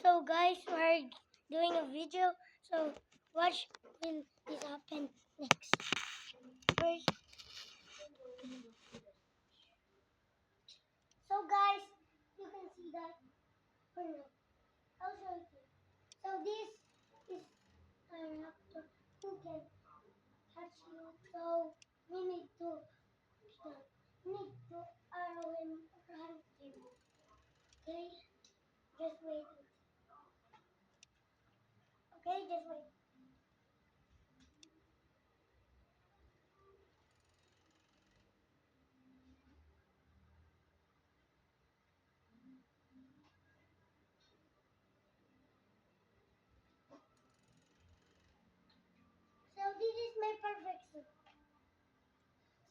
So guys, we're doing a video. So watch will this happen next. First. So guys, you can see that. Or no, I'll show it to you. So this is a raptor who can touch you. So we need to arrow him or hunt him. Okay? Just wait. Okay, just wait. So this is my perfect suit.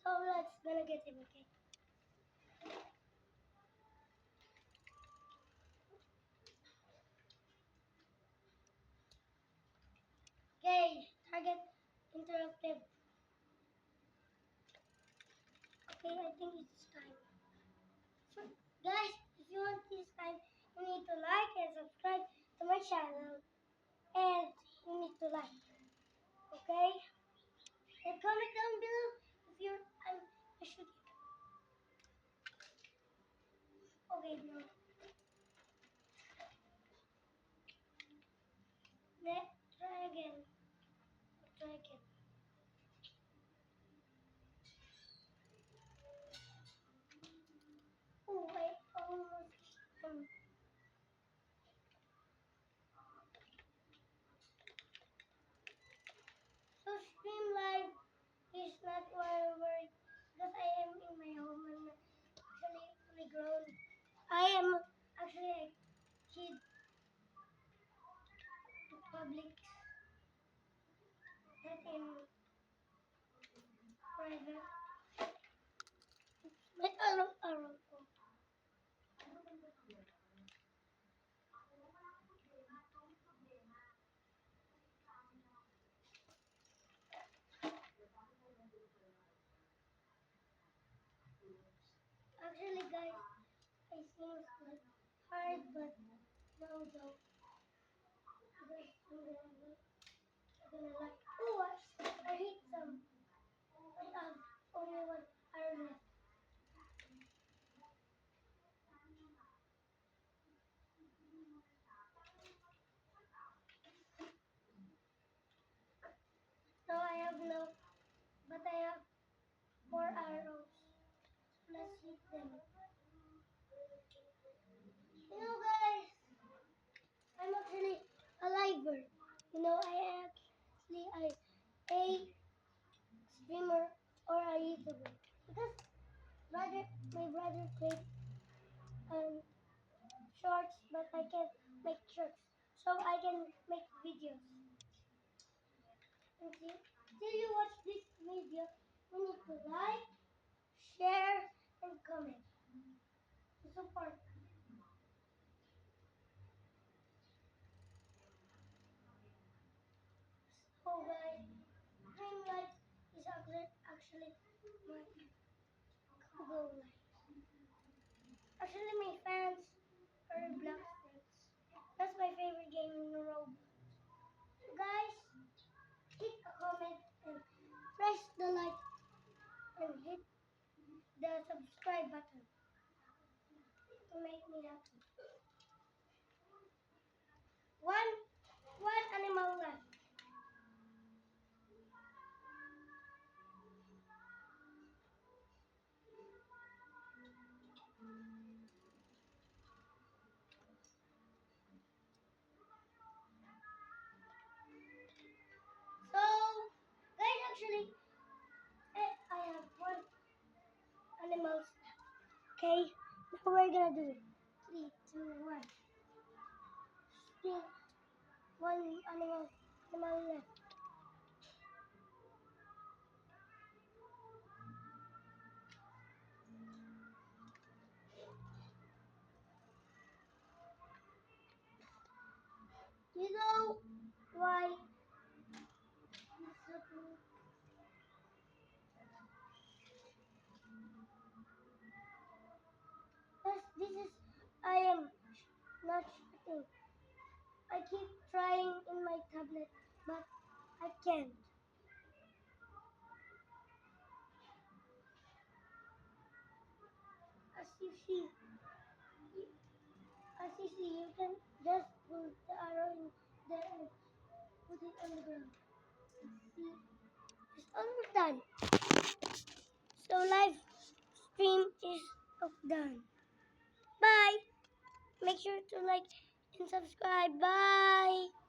So let's gonna get him, okay? Okay, target interrupted. Okay, I think it's time. So, guys, if you want this time, you need to like and subscribe to my channel. And you need to like. Okay? And comment down below if you're I should. Okay, no. Let's try again. Try again. Oh, I almost. So stream live is not where we're because I am in my home and actually fully grown. I am actually a kid in public, not in private. My arrow. Actually, guys, I seems like hard, but no, though. Because I'm gonna like. Oh, I hit some. I have only one arrow left. So I have no, but I have 4 arrows. Let's hit them. You know, guys, I'm actually a liver. You know, I actually a streamer or a YouTuber because my brother played um shorts, but I can't make shorts, so I can make videos. And see, till you watch this video, you need to like, share, and comment to support. So guys, green light is actually my goal light. Actually, my fans are Black Spirits. That's my favorite game in Roblox. So guys, hit a comment and press the like and hit the subscribe button to make me happy. One, one animal left. So, guys, actually, I have one animal left. Okay, now we're gonna do it. 3, 2, 1. Still one animal left. Do you know why this happened? Yes, this is I am not shooting. I keep trying in my tablet, but I can't. As you see, you can just put the arrow in there and put it on the ground. See, it's almost done. So live stream is done. Bye. Make sure to like and subscribe. Bye.